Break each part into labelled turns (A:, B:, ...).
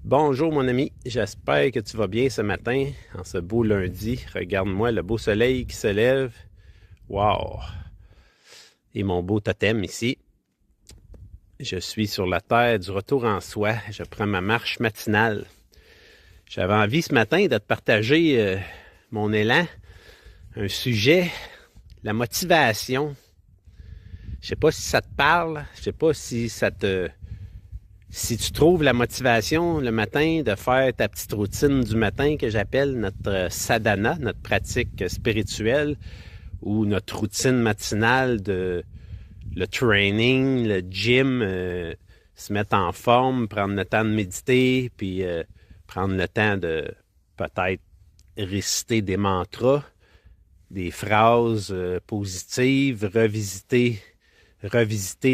A: Bonjour mon ami, j'espère que tu vas bien ce matin, en ce beau lundi. Regarde-moi le beau soleil qui se lève. Wow! Et mon beau totem ici. Je suis sur la terre du retour en soi. Je prends ma marche matinale. J'avais envie ce matin de te partager mon élan, un sujet, la motivation. Je sais pas si ça te parle, je sais pas si Si tu trouves la motivation le matin de faire ta petite routine du matin que j'appelle notre sadhana, notre pratique spirituelle, ou notre routine matinale de le training, le gym, se mettre en forme, prendre le temps de méditer, puis prendre le temps de peut-être réciter des mantras, des phrases positives, revisiter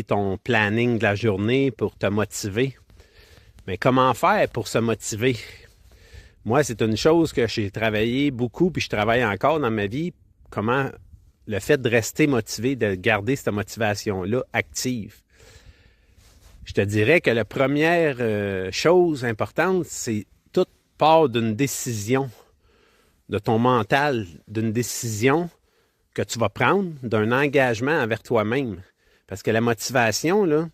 A: ton planning de la journée pour te motiver. Mais comment faire pour se motiver? Moi, c'est une chose que j'ai travaillé beaucoup, puis je travaille encore dans ma vie. Comment le fait de rester motivé, de garder cette motivation-là active. Je te dirais que la première chose importante, c'est toute part d'une décision, de ton mental, d'une décision que tu vas prendre, d'un engagement envers toi-même. Parce que la motivation, là,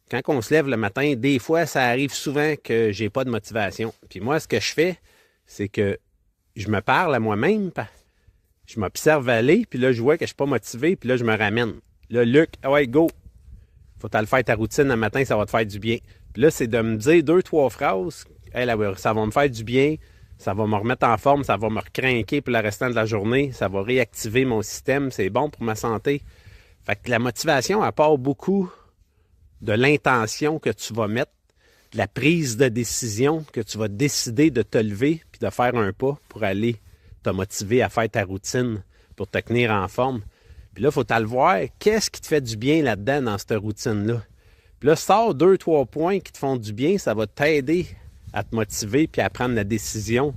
A: quand on se lève le matin, des fois, ça arrive souvent que j'ai pas de motivation. Puis moi, ce que je fais, c'est que je me parle à moi-même, je m'observe aller, puis là, je vois que je suis pas motivé, puis là, je me ramène. Là, Luc, ouais, go! Faut te le faire ta routine le matin, ça va te faire du bien. Puis là, c'est de me dire 2-3 phrases. Hey, là, ça va me faire du bien, ça va me remettre en forme, ça va me recrinquer pour le restant de la journée, ça va réactiver mon système, c'est bon pour ma santé. Fait que la motivation, elle part beaucoup de l'intention que tu vas mettre, de la prise de décision que tu vas décider de te lever puis de faire un pas pour aller te motiver à faire ta routine pour te tenir en forme. Puis là, il faut te le voir, qu'est-ce qui te fait du bien là-dedans dans cette routine-là. Puis là, sors 2-3 points qui te font du bien, ça va t'aider à te motiver puis à prendre la décision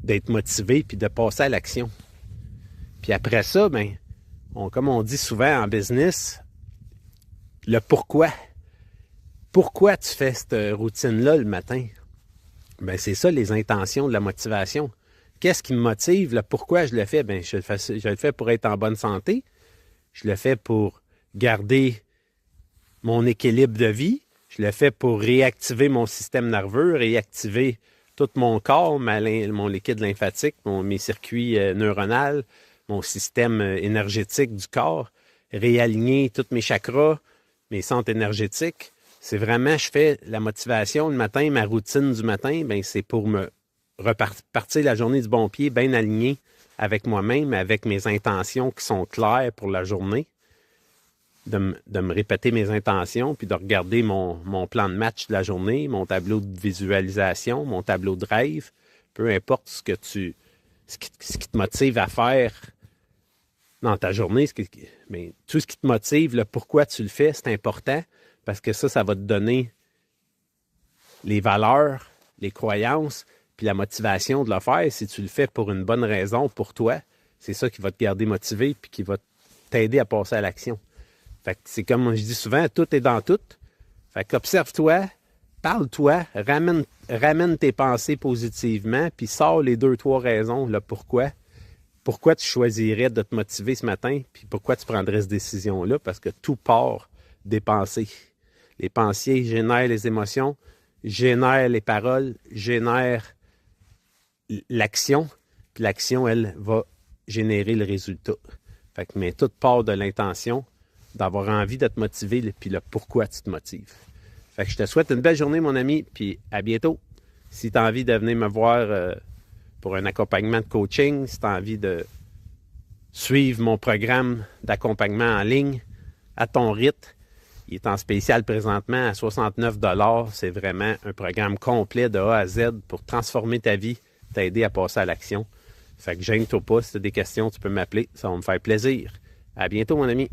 A: d'être motivé puis de passer à l'action. Puis après ça, ben, comme on dit souvent en business, le pourquoi. Pourquoi tu fais cette routine-là le matin? Ben c'est ça, les intentions de la motivation. Qu'est-ce qui me motive? Le pourquoi je le fais? Ben je le fais pour être en bonne santé. Je le fais pour garder mon équilibre de vie. Je le fais pour réactiver mon système nerveux, réactiver tout mon corps, mon liquide lymphatique, mes circuits neuronaux, mon système énergétique du corps, réaligner tous mes chakras, mes centres énergétiques. C'est vraiment, je fais la motivation le matin, ma routine du matin, ben c'est pour me repartir la journée du bon pied, bien aligné avec moi-même, avec mes intentions qui sont claires pour la journée, de me répéter mes intentions, puis de regarder mon plan de match de la journée, mon tableau de visualisation, mon tableau de rêve, peu importe ce qui te motive à faire dans ta journée, mais tout ce qui te motive, le pourquoi tu le fais, c'est important parce que ça va te donner les valeurs, les croyances, puis la motivation de le faire. Si tu le fais pour une bonne raison, pour toi, c'est ça qui va te garder motivé puis qui va t'aider à passer à l'action. Fait que c'est comme je dis souvent, tout est dans tout. Fait qu'observe-toi, parle-toi, ramène tes pensées positivement, puis sors les 2-3 raisons, le pourquoi. Pourquoi tu choisirais de te motiver ce matin, puis pourquoi tu prendrais cette décision-là? Parce que tout part des pensées. Les pensées génèrent les émotions, génèrent les paroles, génèrent l'action, puis l'action, elle, va générer le résultat. Fait que, mais tout part de l'intention, d'avoir envie de te motiver, puis le pourquoi tu te motives. Fait que je te souhaite une belle journée, mon ami, puis à bientôt. Si tu as envie de venir me voir pour un accompagnement de coaching, si tu as envie de suivre mon programme d'accompagnement en ligne à ton rythme, il est en spécial présentement à 69 $. C'est vraiment un programme complet de A à Z pour transformer ta vie, t'aider à passer à l'action. Fait que gêne-toi pas, si tu as des questions, tu peux m'appeler, ça va me faire plaisir. À bientôt, mon ami.